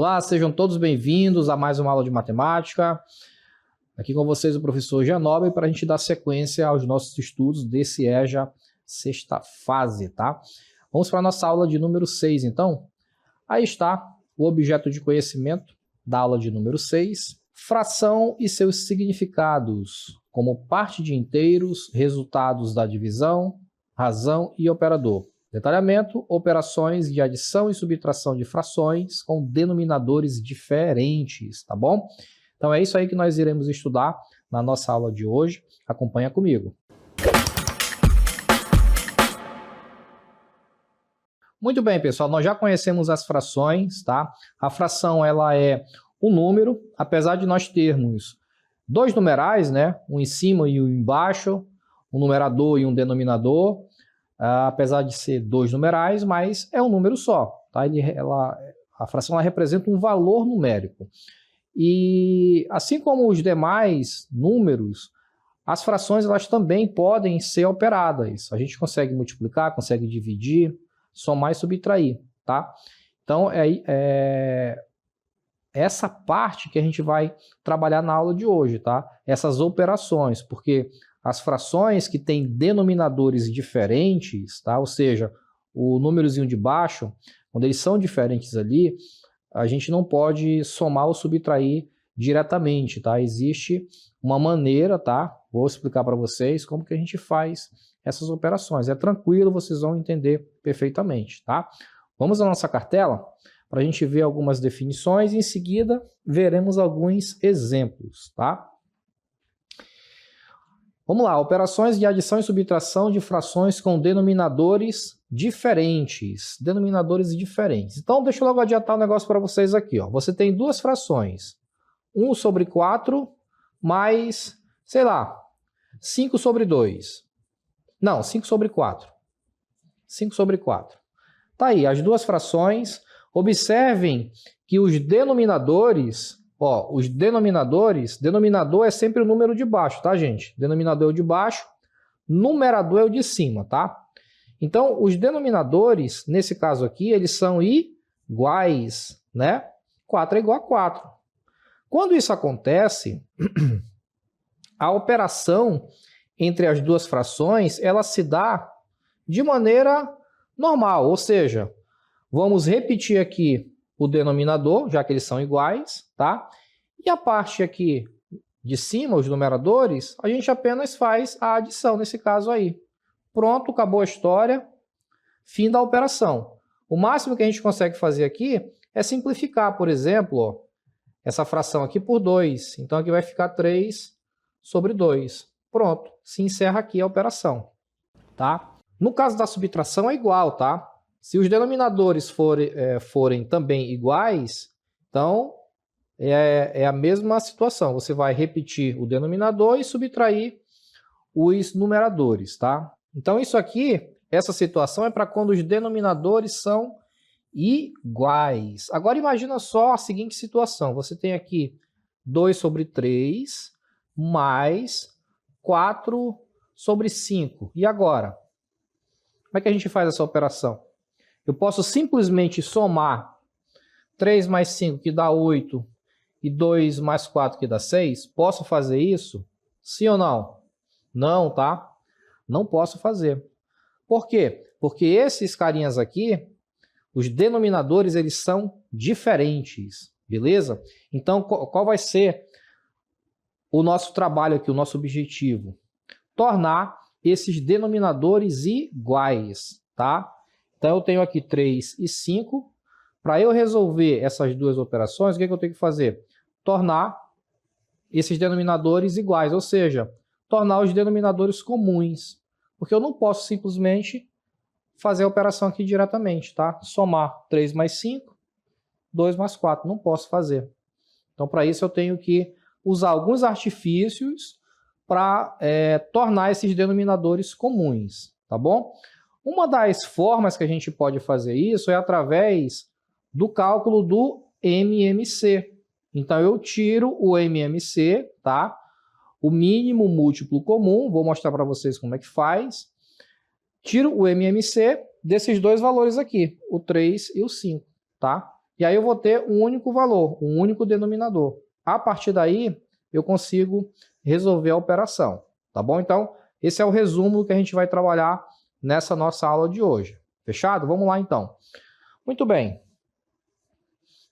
Olá, sejam todos bem-vindos a mais uma aula de matemática. Aqui com vocês o professor Gianobbe para a gente dar sequência aos nossos estudos desse EJA sexta fase, tá? Vamos para a nossa aula de número 6, então. Aí está o objeto de conhecimento da aula de número 6, fração e seus significados, como parte de inteiros, resultados da divisão, razão e operador. Detalhamento, operações de adição e subtração de frações com denominadores diferentes, tá bom? Então é isso aí que nós iremos estudar na nossa aula de hoje. Acompanha comigo. Muito bem, pessoal, nós já conhecemos as frações, tá? A fração, ela é um número, apesar de nós termos dois numerais, né? Um em cima e um embaixo, um numerador e um denominador. Apesar de ser dois numerais, mas é um número só, tá? A fração ela representa um valor numérico. E assim como os demais números, as frações elas também podem ser operadas. A gente consegue multiplicar, consegue dividir, somar e subtrair, tá? Então é essa parte que a gente vai trabalhar na aula de hoje, tá? Essas operações, porque as frações que têm denominadores diferentes, tá? Ou seja, o númerozinho de baixo, quando eles são diferentes ali, a gente não pode somar ou subtrair diretamente, tá? Existe uma maneira, tá? Vou explicar para vocês como que a gente faz essas operações. É tranquilo, vocês vão entender perfeitamente, tá? Vamos à nossa cartela para a gente ver algumas definições e em seguida veremos alguns exemplos, tá? Vamos lá, operações de adição e subtração de frações com denominadores diferentes. Denominadores diferentes. Então, deixa eu logo adiantar um negócio para vocês aqui, ó. Você tem duas frações. 1 sobre 4 mais, sei lá, 5 sobre 2. Não, 5 sobre 4. 5 sobre 4. Tá aí, as duas frações. Observem que os denominadores... Ó, os denominadores, denominador é sempre o número de baixo, tá, gente? Denominador é o de baixo, numerador é o de cima, tá? Então, os denominadores, nesse caso aqui, eles são iguais, né? 4 é igual a 4. Quando isso acontece, a operação entre as duas frações, ela se dá de maneira normal, ou seja, vamos repetir aqui o denominador, já que eles são iguais, tá? E a parte aqui de cima, os numeradores, a gente apenas faz a adição nesse caso aí. Pronto, acabou a história, fim da operação. O máximo que a gente consegue fazer aqui é simplificar, por exemplo, ó, essa fração aqui por 2. Então aqui vai ficar 3 sobre 2. Pronto, se encerra aqui a operação, tá? No caso da subtração é igual, tá? Se os denominadores forem também iguais, então é a mesma situação. Você vai repetir o denominador e subtrair os numeradores, tá? Então isso aqui, essa situação é para quando os denominadores são iguais. Agora imagina só a seguinte situação. Você tem aqui 2 sobre 3 mais 4 sobre 5. E agora? Como é que a gente faz essa operação? Eu posso simplesmente somar 3 mais 5, que dá 8, e 2 mais 4, que dá 6? Posso fazer isso? Sim ou não? Não, tá? Não posso fazer. Por quê? Porque esses carinhas aqui, os denominadores, eles são diferentes, beleza? Então, qual vai ser o nosso trabalho aqui, o nosso objetivo? Tornar esses denominadores iguais, tá? Então, eu tenho aqui 3 e 5. Para eu resolver essas duas operações, o que eu tenho que fazer? Tornar esses denominadores iguais, ou seja, tornar os denominadores comuns. Porque eu não posso simplesmente fazer a operação aqui diretamente, tá? Somar 3 mais 5, 2 mais 4. Não posso fazer. Então, para isso, eu tenho que usar alguns artifícios para tornar esses denominadores comuns, tá bom? Uma das formas que a gente pode fazer isso é através do cálculo do MMC. Então, eu tiro o MMC, tá? O mínimo múltiplo comum, vou mostrar para vocês como é que faz. Tiro o MMC desses dois valores aqui, o 3 e o 5, tá? E aí eu vou ter um único valor, um único denominador. A partir daí, eu consigo resolver a operação, tá bom? Então, esse é o resumo que a gente vai trabalhar nessa nossa aula de hoje. Fechado? Vamos lá, então. Muito bem.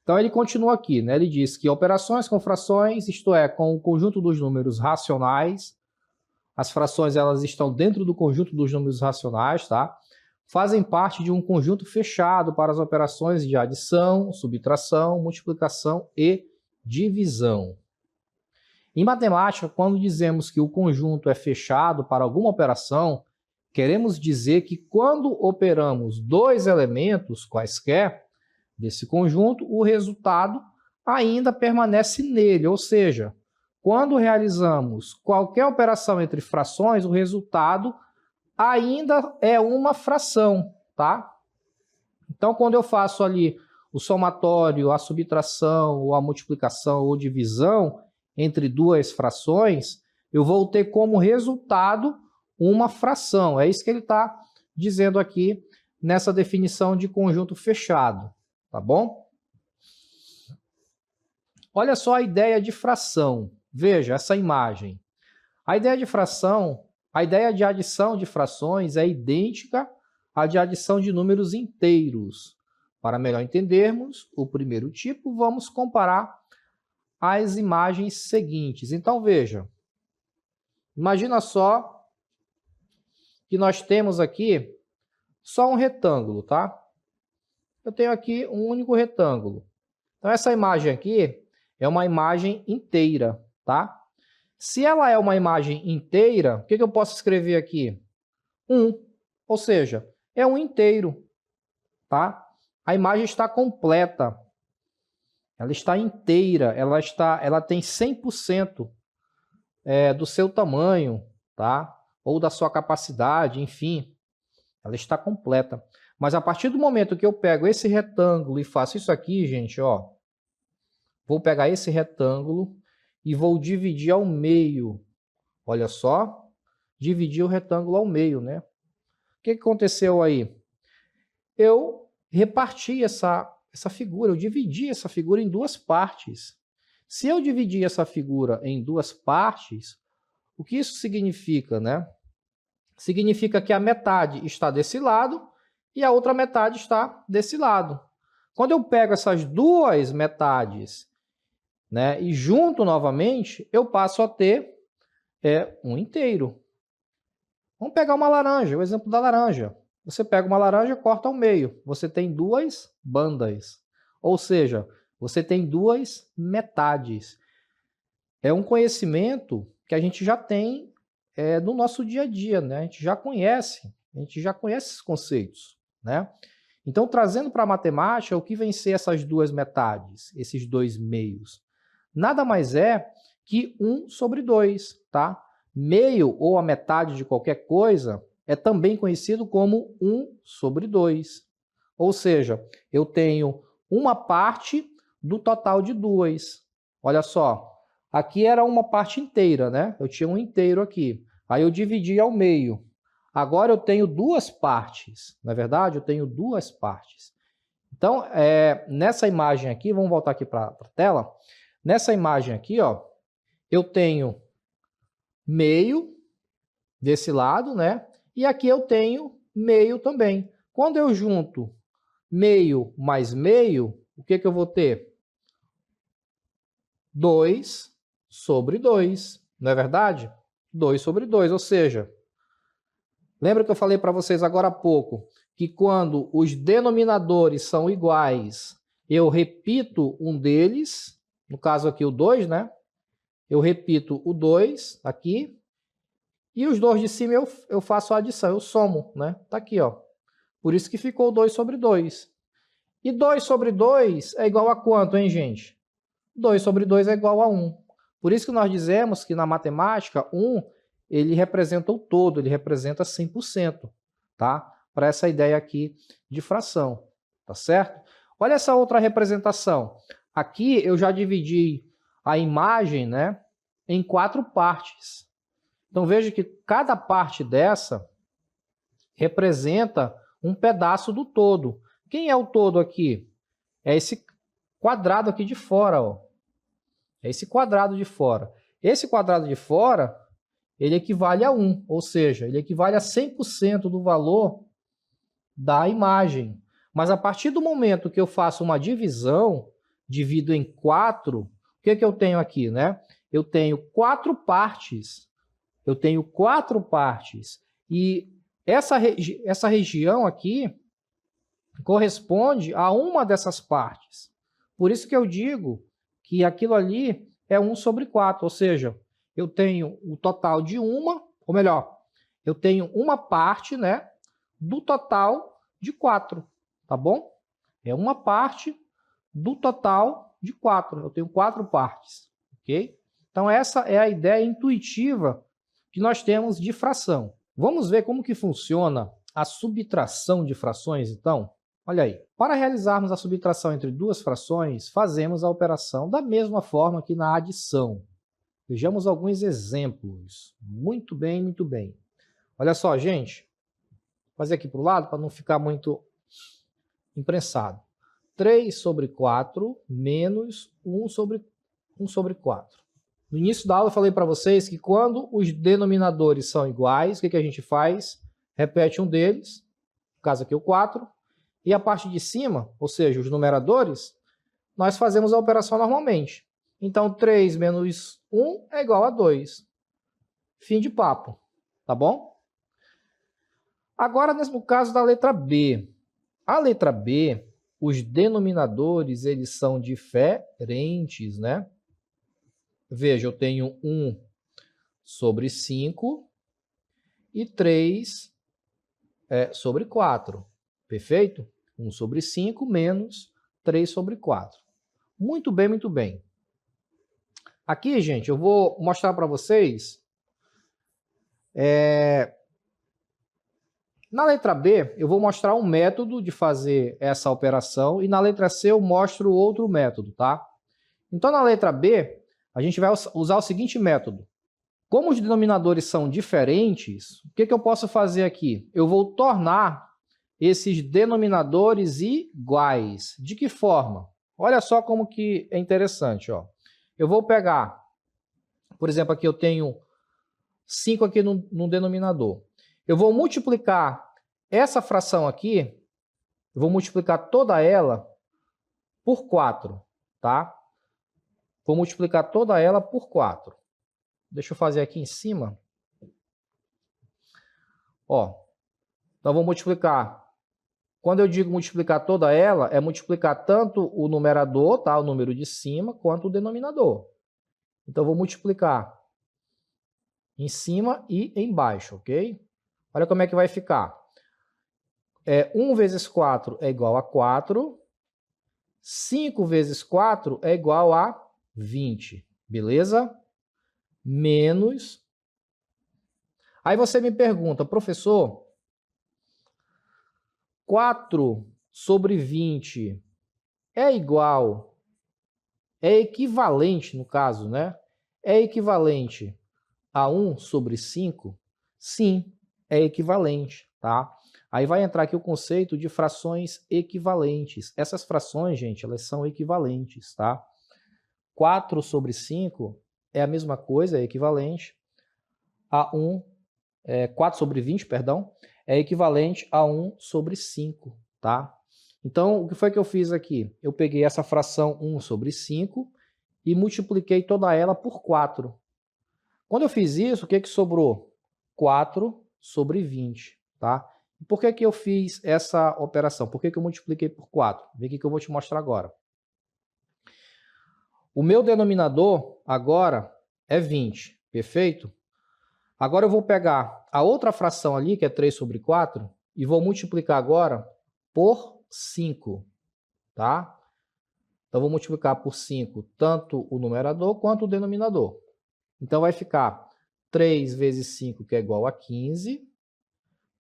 Então, ele continua aqui, né? Ele diz que operações com frações, isto é, com o conjunto dos números racionais, as frações elas estão dentro do conjunto dos números racionais, tá? Fazem parte de um conjunto fechado para as operações de adição, subtração, multiplicação e divisão. Em matemática, quando dizemos que o conjunto é fechado para alguma operação, queremos dizer que quando operamos dois elementos quaisquer desse conjunto, o resultado ainda permanece nele, ou seja, quando realizamos qualquer operação entre frações, o resultado ainda é uma fração, tá? Então, quando eu faço ali o somatório, a subtração, ou a multiplicação ou divisão entre duas frações, eu vou ter como resultado uma fração. É isso que ele está dizendo aqui nessa definição de conjunto fechado, tá bom? Olha só a ideia de fração. Veja essa imagem. A ideia de fração, a ideia de adição de frações é idêntica à de adição de números inteiros. Para melhor entendermos o primeiro tipo, vamos comparar as imagens seguintes. Então, veja. Imagina só que nós temos aqui só um retângulo, tá? Eu tenho aqui um único retângulo. Então, essa imagem aqui é uma imagem inteira, tá? Se ela é uma imagem inteira, o que eu posso escrever aqui? 1, ou seja, é um inteiro, tá? A imagem está completa. Ela está inteira, ela tem 100% do seu tamanho, tá? Ou da sua capacidade, enfim, ela está completa. Mas a partir do momento que eu pego esse retângulo e faço isso aqui, gente, ó, vou pegar esse retângulo e vou dividir ao meio. Olha só, dividir o retângulo ao meio, né? O que aconteceu aí? Eu reparti essa figura, eu dividi essa figura em duas partes. Se eu dividir essa figura em duas partes, o que isso significa, né? Significa que a metade está desse lado e a outra metade está desse lado. Quando eu pego essas duas metades, né, e junto novamente, eu passo a ter um inteiro. Vamos pegar uma laranja, o exemplo da laranja. Você pega uma laranja e corta ao meio. Você tem duas bandas. Ou seja, você tem duas metades. É um conhecimento que a gente já tem no nosso dia a dia, né? A gente já conhece esses conceitos, né? Então, trazendo para a matemática, o que vem ser essas duas metades, esses dois meios? Nada mais é que 1 sobre 2, tá? Meio ou a metade de qualquer coisa é também conhecido como 1 sobre 2. Ou seja, eu tenho uma parte do total de 2. Olha só, aqui era uma parte inteira, né? Eu tinha um inteiro aqui. Aí eu dividi ao meio. Agora eu tenho duas partes. Na verdade, eu tenho duas partes. Então, nessa imagem aqui, vamos voltar aqui para a tela. Nessa imagem aqui, ó, eu tenho meio desse lado, né? E aqui eu tenho meio também. Quando eu junto meio mais meio, o que eu vou ter? 2 sobre 2, não é verdade? 2 sobre 2, ou seja, lembra que eu falei para vocês agora há pouco que quando os denominadores são iguais, eu repito um deles, no caso aqui o 2, né? Eu repito o 2 aqui, e os dois de cima eu faço a adição, eu somo, né? Tá aqui, ó. Por isso que ficou 2 sobre 2. E 2 sobre 2 é igual a quanto, hein, gente? 2 sobre 2 é igual a 1. Por isso que nós dizemos que na matemática, 1 ele representa o todo, ele representa 100%, tá? Para essa ideia aqui de fração, tá certo? Olha essa outra representação. Aqui eu já dividi a imagem, né, em 4 partes. Então veja que cada parte dessa representa um pedaço do todo. Quem é o todo aqui? É quadrado aqui de fora, ó. É esse quadrado de fora. Esse quadrado de fora, ele equivale a 1, ou seja, ele equivale a 100% do valor da imagem. Mas a partir do momento que eu faço uma divisão, divido em 4, o que que eu tenho aqui, né? Eu tenho 4 partes. Eu tenho 4 partes. E essa região aqui corresponde a uma dessas partes. Por isso que eu digo que aquilo ali é 1 sobre 4, ou seja, eu tenho o total de uma, ou melhor, eu tenho uma parte, né, do total de 4, tá bom? É uma parte do total de 4, eu tenho 4 partes, ok? Então essa é a ideia intuitiva que nós temos de fração. Vamos ver como que funciona a subtração de frações, então? Olha aí, para realizarmos a subtração entre duas frações, fazemos a operação da mesma forma que na adição. Vejamos alguns exemplos. Muito bem, muito bem. Olha só, gente. Vou fazer aqui para o lado para não ficar muito imprensado. 3 sobre 4 menos 1 sobre 4. No início da aula eu falei para vocês que quando os denominadores são iguais, o que a gente faz? Repete um deles, no caso aqui o 4, e a parte de cima, ou seja, os numeradores, nós fazemos a operação normalmente. Então, 3 menos 1 é igual a 2. Fim de papo, tá bom? Agora, no caso da letra B. A letra B, os denominadores, eles são diferentes, né? Veja, eu tenho 1 sobre 5 e 3 sobre 4. Perfeito? 1 sobre 5 menos 3 sobre 4. Muito bem, muito bem. Aqui, gente, eu vou mostrar para vocês. Na letra B, eu vou mostrar um método de fazer essa operação e na letra C eu mostro outro método, tá? Então, na letra B, a gente vai usar o seguinte método. Como os denominadores são diferentes, o que eu posso fazer aqui? Eu vou tornar esses denominadores iguais. De que forma? Olha só como que é interessante, ó. Eu vou pegar, por exemplo, aqui eu tenho 5 aqui no denominador. Eu vou multiplicar essa fração aqui, eu vou multiplicar toda ela por 4, tá? Vou multiplicar toda ela por 4. Deixa eu fazer aqui em cima. Ó, então vou multiplicar. Quando eu digo multiplicar toda ela, é multiplicar tanto o numerador, tá? O número de cima, quanto o denominador. Então, eu vou multiplicar em cima e embaixo, ok? Olha como é que vai ficar. 1 vezes 4 é igual a 4. 5 vezes 4 é igual a 20. Beleza? Menos. Aí você me pergunta, professor, 4 sobre 20 é igual, é equivalente, no caso, né? É equivalente a 1 sobre 5? Sim, é equivalente, tá? Aí vai entrar aqui o conceito de frações equivalentes. Essas frações, gente, elas são equivalentes, tá? 4 sobre 5 é a mesma coisa, é equivalente a 4 sobre 20, perdão, é equivalente a 1 sobre 5, tá? Então, o que foi que eu fiz aqui? Eu peguei essa fração 1 sobre 5 e multipliquei toda ela por 4. Quando eu fiz isso, o que sobrou? 4 sobre 20, tá? E por que eu fiz essa operação? Por que eu multipliquei por 4? Vem aqui que eu vou te mostrar agora. O meu denominador agora é 20, perfeito? Agora eu vou pegar a outra fração ali, que é 3 sobre 4, e vou multiplicar agora por 5, tá? Então, vou multiplicar por 5 tanto o numerador quanto o denominador. Então, vai ficar 3 vezes 5, que é igual a 15.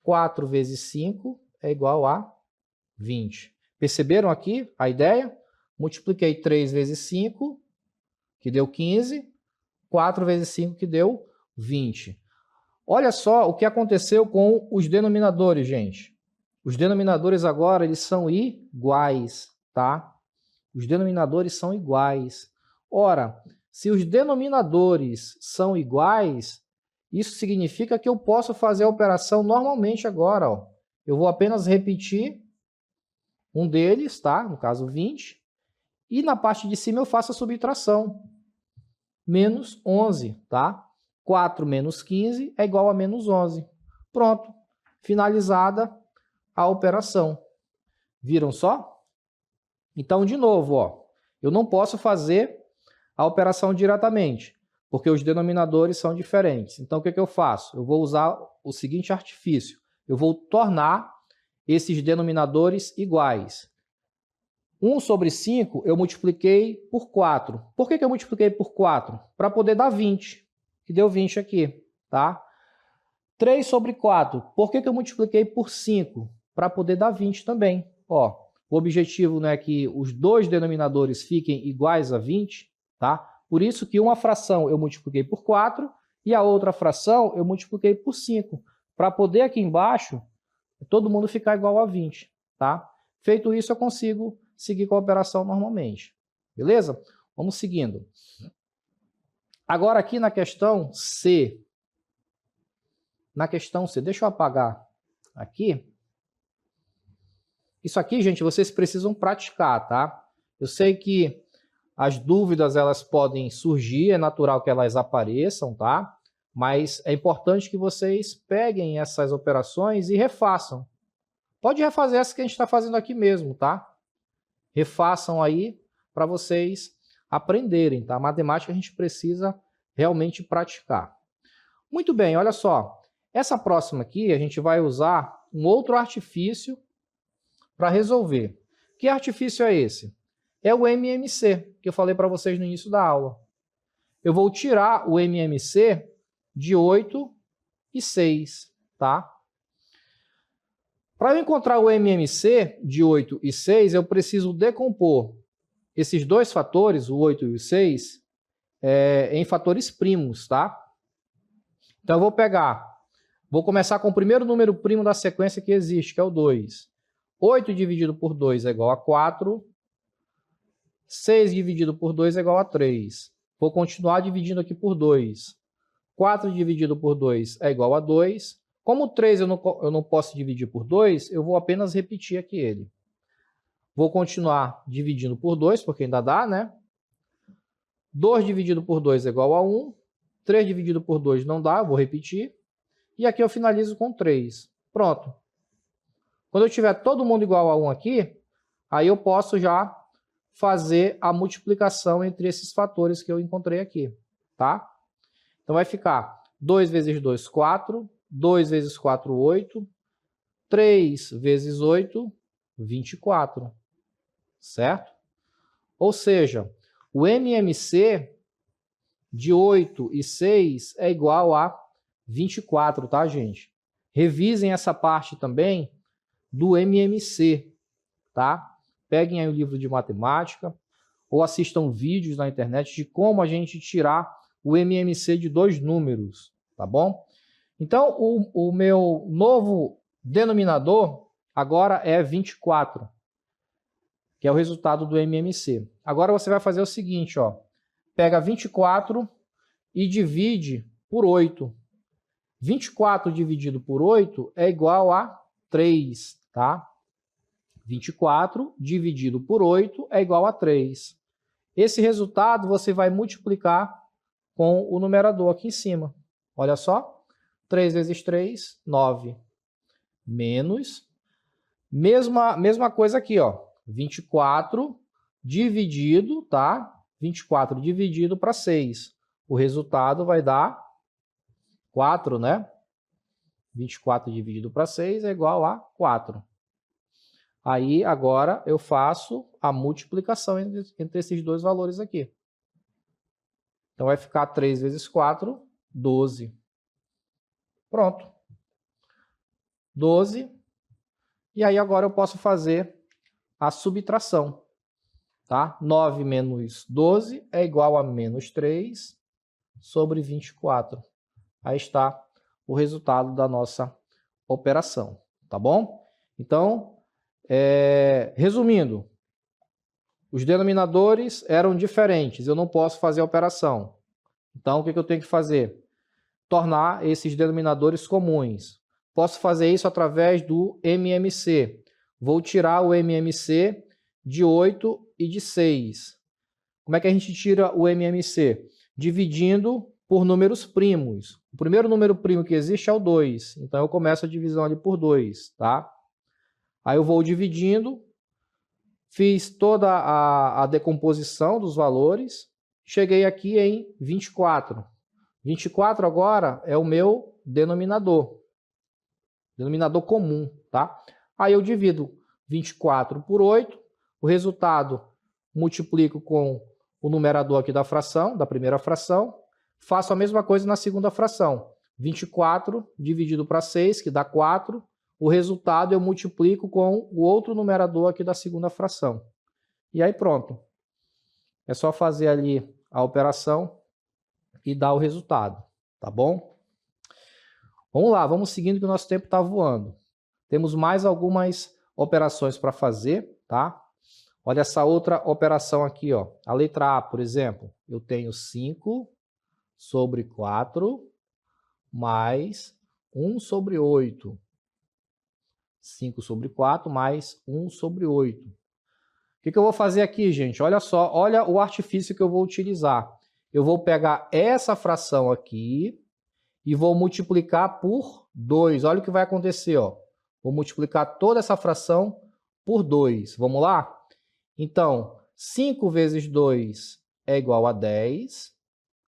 4 vezes 5 é igual a 20. Perceberam aqui a ideia? Multipliquei 3 vezes 5, que deu 15. 4 vezes 5, que deu 20. Olha só o que aconteceu com os denominadores, gente. Os denominadores agora eles são iguais, tá? Os denominadores são iguais. Ora, se os denominadores são iguais, isso significa que eu posso fazer a operação normalmente agora. Ó. Eu vou apenas repetir um deles, tá? No caso 20. E na parte de cima eu faço a subtração. Menos 11, tá? 4 menos 15 é igual a menos 11. Pronto. Finalizada a operação. Viram só? Então, de novo, ó, eu não posso fazer a operação diretamente, porque os denominadores são diferentes. Então, o que eu faço? Eu vou usar o seguinte artifício. Eu vou tornar esses denominadores iguais. 1 sobre 5 eu multipliquei por 4. Por que eu multipliquei por 4? Para poder dar 20, que deu 20 aqui, tá? 3 sobre 4. Por que eu multipliquei por 5? Para poder dar 20 também. Ó, o objetivo, né, é que os dois denominadores fiquem iguais a 20, tá? Por isso que uma fração eu multipliquei por 4 e a outra fração eu multipliquei por 5. Para poder aqui embaixo todo mundo ficar igual a 20, tá? Feito isso, eu consigo seguir com a operação normalmente. Beleza? Vamos seguindo. Agora aqui na questão C. Na questão C, deixa eu apagar aqui. Isso aqui, gente, vocês precisam praticar, tá? Eu sei que as dúvidas, elas podem surgir, é natural que elas apareçam, tá? Mas é importante que vocês peguem essas operações e refaçam. Pode refazer essa que a gente está fazendo aqui mesmo, tá? Refaçam aí para vocês aprenderem, tá? Matemática a gente precisa realmente praticar. Muito bem, olha só. Essa próxima aqui a gente vai usar um outro artifício para resolver. Que artifício é esse? É o MMC, que eu falei para vocês no início da aula. Eu vou tirar o MMC de 8 e 6, tá? Para eu encontrar o MMC de 8 e 6, eu preciso decompor esses dois fatores, o 8 e o 6, em fatores primos, tá? Então eu vou começar com o primeiro número primo da sequência que existe, que é o 2. 8 dividido por 2 é igual a 4. 6 dividido por 2 é igual a 3. Vou continuar dividindo aqui por 2. 4 dividido por 2 é igual a 2. Como 3 eu não posso dividir por 2, eu vou apenas repetir aqui ele. Vou continuar dividindo por 2, porque ainda dá, né? 2 dividido por 2 é igual a 1. 3 dividido por 2 não dá, vou repetir. E aqui eu finalizo com 3. Pronto. Quando eu tiver todo mundo igual a 1 aqui, aí eu posso já fazer a multiplicação entre esses fatores que eu encontrei aqui, tá? Então vai ficar 2 vezes 2, 4. 2 vezes 4, 8. 3 vezes 8, 24. Certo? Ou seja, o MMC de 8 e 6 é igual a 24, tá, gente? Revisem essa parte também do MMC, tá? Peguem aí o livro de matemática ou assistam vídeos na internet de como a gente tirar o MMC de dois números, tá bom? Então, o meu novo denominador agora é 24, que é o resultado do MMC. Agora você vai fazer o seguinte, ó. Pega 24 e divide por 8. 24 dividido por 8 é igual a 3, tá? 24 dividido por 8 é igual a 3. Esse resultado você vai multiplicar com o numerador aqui em cima. Olha só. 3 vezes 3, 9. Menos. Mesma coisa aqui, ó. 24 dividido, tá? 24 dividido para 6. O resultado vai dar 4, né? 24 dividido para 6 é igual a 4. Aí, agora, eu faço a multiplicação entre esses dois valores aqui. Então, vai ficar 3 vezes 4, 12. Pronto. 12. E aí, agora, eu posso fazer a subtração. Tá? 9 menos 12 é igual a menos 3 sobre 24. Aí está o resultado da nossa operação. Tá bom? Então, resumindo, Os denominadores eram diferentes, eu não posso fazer a operação. Então, o que eu tenho que fazer? Tornar esses denominadores comuns. Posso fazer isso através do MMC. Vou tirar o MMC de 8 e de 6. Como é que a gente tira o MMC? Dividindo por números primos. O primeiro número primo que existe é o 2. Então, eu começo a divisão ali por 2, tá? Aí eu vou dividindo, fiz toda a decomposição dos valores, cheguei aqui em 24. 24 agora é o meu denominador comum, tá? Aí eu divido 24 por 8, o resultado multiplico com o numerador aqui da fração, da primeira fração, faço a mesma coisa na segunda fração. 24 dividido para 6, que dá 4, o resultado eu multiplico com o outro numerador aqui da segunda fração. E aí pronto. É só fazer ali a operação e dar o resultado, tá bom? Vamos lá, vamos seguindo que o nosso tempo está voando. Temos mais algumas operações para fazer, tá? Olha essa outra operação aqui, ó. A letra A, por exemplo, eu tenho 5 sobre 4 mais 1 sobre 8. 5 sobre 4 mais 1 sobre 8. O que eu vou fazer aqui, gente? Olha só, olha o artifício que eu vou utilizar. Eu vou pegar essa fração aqui e vou multiplicar por 2. Olha o que vai acontecer, ó. Vou multiplicar toda essa fração por 2. Vamos lá? Então, 5 vezes 2 é igual a 10,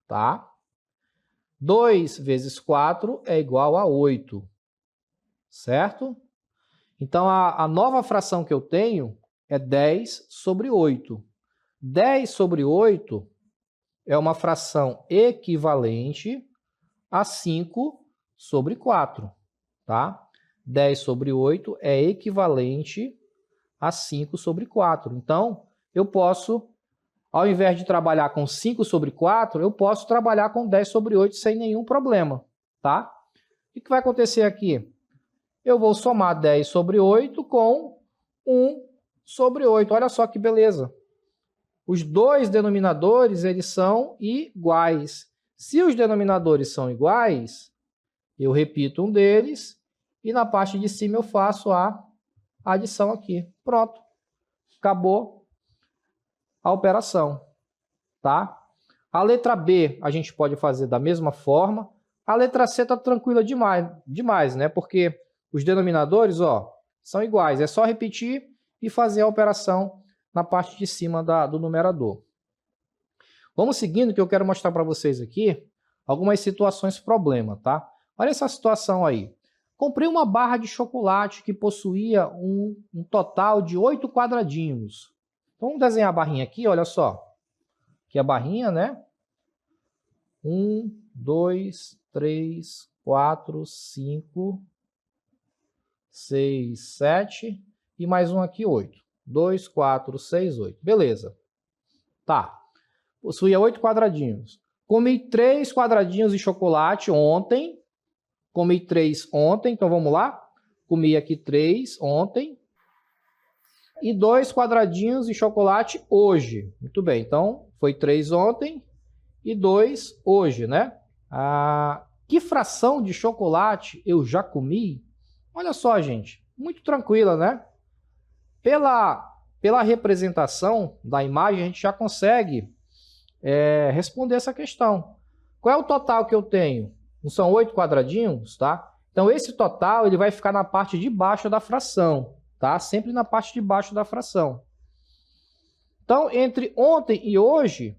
tá? 2 vezes 4 é igual a 8, certo? Então, a nova fração que eu tenho é 10 sobre 8. 10 sobre 8 é uma fração equivalente a 5 sobre 4, tá? 10 sobre 8 é equivalente a 5 sobre 4. Então, eu posso, ao invés de trabalhar com 5 sobre 4, eu posso trabalhar com 10 sobre 8 sem nenhum problema, tá? O que vai acontecer aqui? Eu vou somar 10 sobre 8 com 1 sobre 8. Olha só que beleza. Os dois denominadores, eles são iguais. Se os denominadores são iguais, eu repito um deles e na parte de cima eu faço a adição aqui. Pronto. Acabou a operação, tá? A letra B a gente pode fazer da mesma forma. A letra C está tranquila demais, né? Porque os denominadores, ó, são iguais. É só repetir e fazer a operação na parte de cima do numerador. Vamos seguindo que eu quero mostrar para vocês aqui algumas situações problema, tá? Olha essa situação aí. Comprei uma barra de chocolate que possuía um total de 8 quadradinhos. Então, vamos desenhar a barrinha aqui, olha só. Aqui a barrinha, né? 1, 2, 3, 4, 5, 6, 7 e mais um aqui, 8. 2, 4, 6, 8. Beleza. Tá. Possuía 8 quadradinhos. Comi 3 quadradinhos de chocolate ontem. Comi 3 ontem, então vamos lá. Comi aqui 3 ontem. E 2 quadradinhos de chocolate hoje. Muito bem, então foi 3 ontem e 2 hoje, né? Que fração de chocolate eu já comi? Olha só, gente. Muito tranquila, né? Pela representação da imagem, a gente já consegue responder essa questão. Qual é o total que eu tenho? Não são 8 quadradinhos, tá? Então, esse total ele vai ficar na parte de baixo da fração, tá? Sempre na parte de baixo da fração. Então, entre ontem e hoje,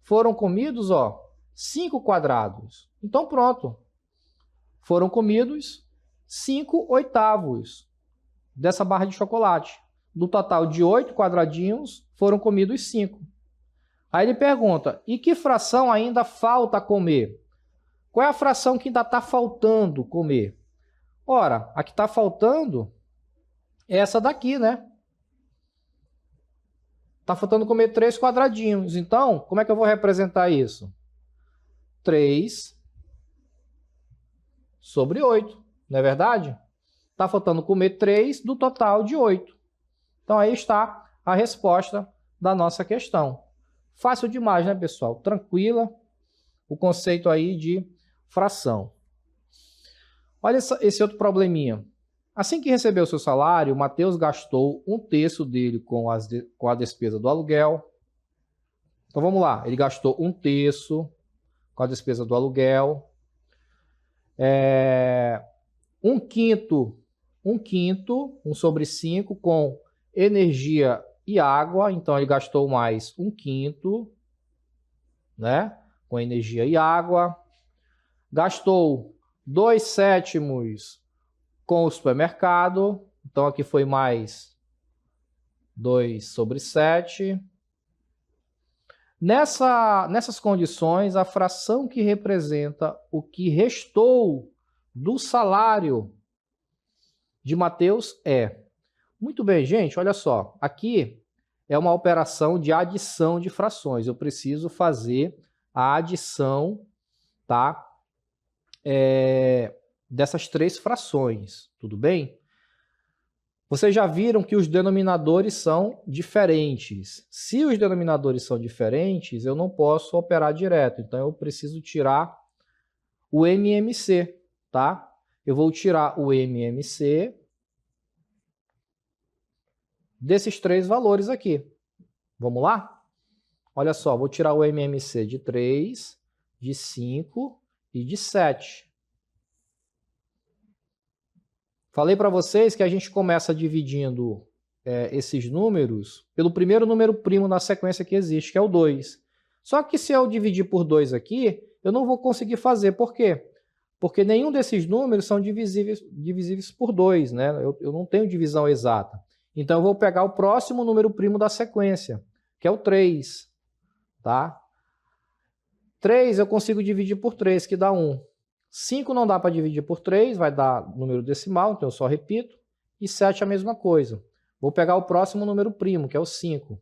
foram comidos, ó, 5 quadrados. Então, pronto. Foram comidos 5 oitavos dessa barra de chocolate. Do total de 8 quadradinhos, foram comidos 5. Aí ele pergunta, e que fração ainda falta comer? Qual é a fração que ainda está faltando comer? Ora, a que está faltando é essa daqui, né? Está faltando comer 3 quadradinhos. Então, como é que eu vou representar isso? 3 sobre 8, não é verdade? Está faltando comer 3 do total de 8. Então, aí está a resposta da nossa questão. Fácil demais, né, pessoal? Tranquila o conceito aí de fração. Olha esse outro probleminha. Assim que recebeu seu salário, Matheus gastou 1/3 dele com a despesa do aluguel. Então vamos lá, ele gastou 1/3 com a despesa do aluguel. 1/5, 1/5 com energia e água. Então ele gastou mais 1/5, né? Com energia e água. Gastou 2/7 com o supermercado. Então aqui foi mais 2/7. Nessas condições, a fração que representa o que restou do salário de Matheus é... Muito bem, gente, olha só. Aqui é uma operação de adição de frações. Eu preciso fazer a adição, tá? Dessas 3 frações, tudo bem? Vocês já viram que os denominadores são diferentes. Se os denominadores são diferentes, eu não posso operar direto. Então, eu preciso tirar o MMC, tá? Eu vou tirar o MMC desses 3 valores aqui. Vamos lá? Olha só, vou tirar o MMC de 3, de 5 e de 7. Falei para vocês que a gente começa dividindo esses números pelo primeiro número primo na sequência que existe, que é o 2. Só que se eu dividir por 2 aqui, eu não vou conseguir fazer. Por quê? Porque nenhum desses números são divisíveis por 2, né? Eu não tenho divisão exata. Então, eu vou pegar o próximo número primo da sequência, que é o 3. Tá? 3 eu consigo dividir por 3, que dá 1. 5 não dá para dividir por 3, vai dar número decimal, então eu só repito. E 7 é a mesma coisa. Vou pegar o próximo número primo, que é o 5.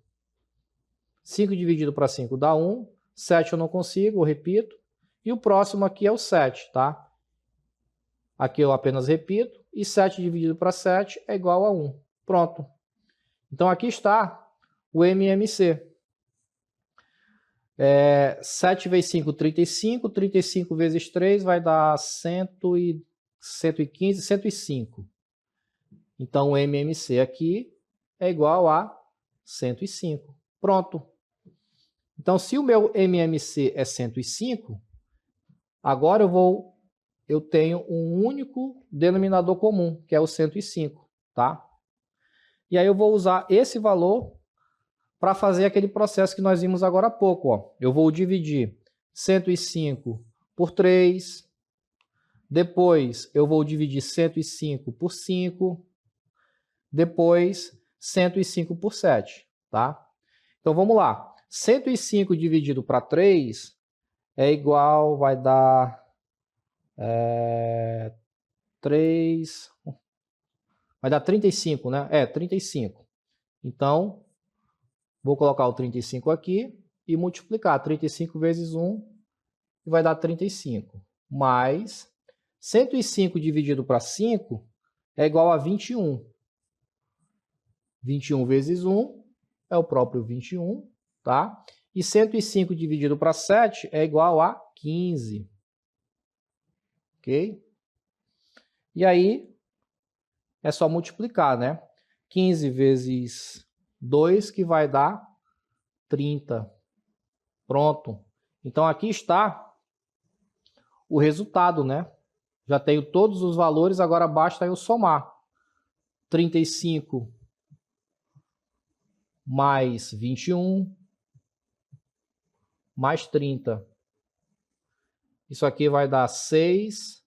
5 dividido para 5 dá 1. 7 eu não consigo, eu repito. E o próximo aqui é o 7, tá? Aqui eu apenas repito. E 7 dividido para 7 é igual a 1. Pronto. Então aqui está o MMC. 7 vezes 5, 35. 35 vezes 3 vai dar 115, 105. Então, o MMC aqui é igual a 105. Pronto. Então, se o meu MMC é 105, agora eu tenho um único denominador comum, que é o 105, tá? E aí eu vou usar esse valor para fazer aquele processo que nós vimos agora há pouco. Ó. Eu vou dividir 105 por 3, depois eu vou dividir 105 por 5, depois 105 por 7. Tá? Então vamos lá. 105 dividido para 3 é igual, vai dar 3... Vai dar 35, né? 35. Então, vou colocar o 35 aqui e multiplicar 35 vezes 1 e vai dar 35. Mais 105 dividido para 5 é igual a 21. 21 vezes 1 é o próprio 21, tá? E 105 dividido para 7 é igual a 15. Ok? E aí, é só multiplicar, né? 15 vezes 2, que vai dar 30. Pronto. Então, aqui está o resultado, né? Já tenho todos os valores, agora basta eu somar. 35 mais 21 mais 30. Isso aqui vai dar 6...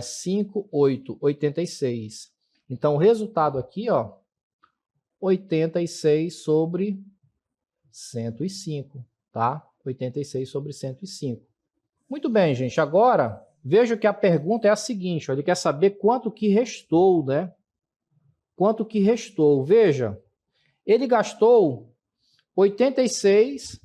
5, 8, 86. Então, o resultado aqui, ó, 86 sobre 105, tá? 86 sobre 105. Muito bem, gente. Agora, veja que a pergunta é a seguinte, ó, ele quer saber quanto que restou, né? Quanto que restou. Veja, ele gastou 86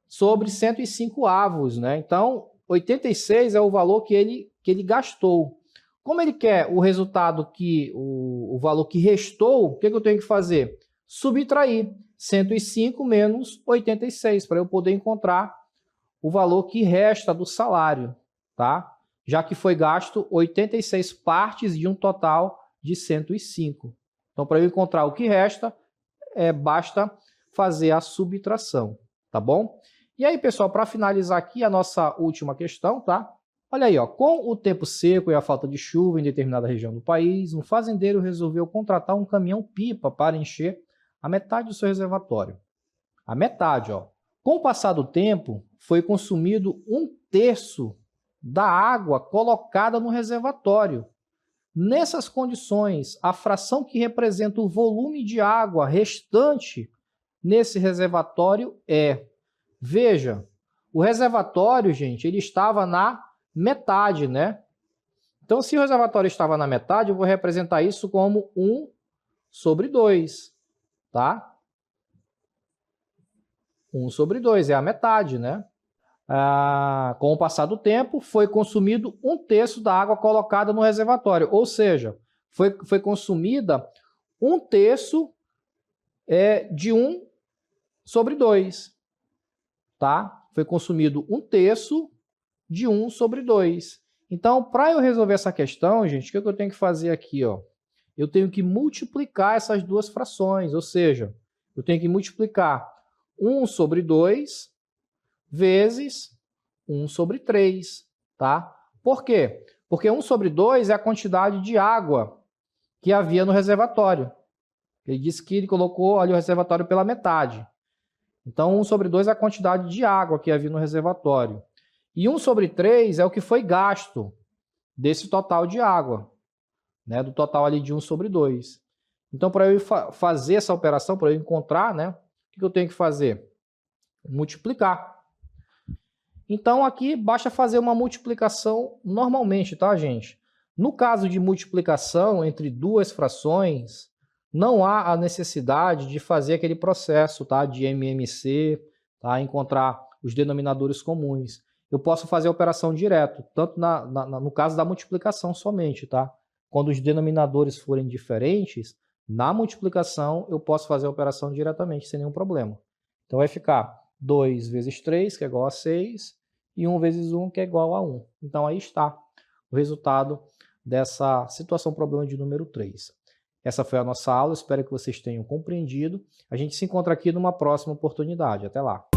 sobre 105 avos, né? Então, 86 é o valor que ele gastou. Como ele quer o resultado o valor que restou, o que eu tenho que fazer? Subtrair. 105 menos 86, para eu poder encontrar o valor que resta do salário, tá? Já que foi gasto 86 partes de um total de 105. Então, para eu encontrar o que resta, basta fazer a subtração, tá bom? E aí, pessoal, para finalizar aqui a nossa última questão, tá? Olha aí, ó, com o tempo seco e a falta de chuva em determinada região do país, um fazendeiro resolveu contratar um caminhão-pipa para encher a metade do seu reservatório. A metade, ó. Com o passar do tempo, foi consumido 1/3 da água colocada no reservatório. Nessas condições, a fração que representa o volume de água restante nesse reservatório é... Veja, o reservatório, gente, ele estava na metade, né? Então, se o reservatório estava na metade, eu vou representar isso como 1/2, tá? 1/2 é a metade, né? Com o passar do tempo, foi consumido 1/3 da água colocada no reservatório, ou seja, foi consumida 1/3 de 1/2, tá? Foi consumido 1/3 de 1/2. Então, para eu resolver essa questão, gente, o que eu tenho que fazer aqui, ó? Eu tenho que multiplicar essas duas frações, ou seja, eu tenho que multiplicar 1/2 vezes 1/3, tá? Por quê? Porque 1/2 é a quantidade de água que havia no reservatório. Ele disse que ele colocou ali o reservatório pela metade. Então, 1/2 é a quantidade de água que havia no reservatório. E 1/3 é o que foi gasto desse total de água, né? Do total ali de 1/2. Então, para eu fazer essa operação, para eu encontrar, né? O que eu tenho que fazer? Multiplicar. Então, aqui basta fazer uma multiplicação normalmente, tá, gente? No caso de multiplicação entre duas frações, não há a necessidade de fazer aquele processo, tá, de MMC, tá, encontrar os denominadores comuns. Eu posso fazer a operação direto, tanto no caso da multiplicação somente, tá? Quando os denominadores forem diferentes, na multiplicação eu posso fazer a operação diretamente, sem nenhum problema. Então vai ficar 2 vezes 3, que é igual a 6, e 1 vezes 1, que é igual a 1. Então aí está o resultado dessa situação problema de número 3. Essa foi a nossa aula, espero que vocês tenham compreendido. A gente se encontra aqui numa próxima oportunidade. Até lá!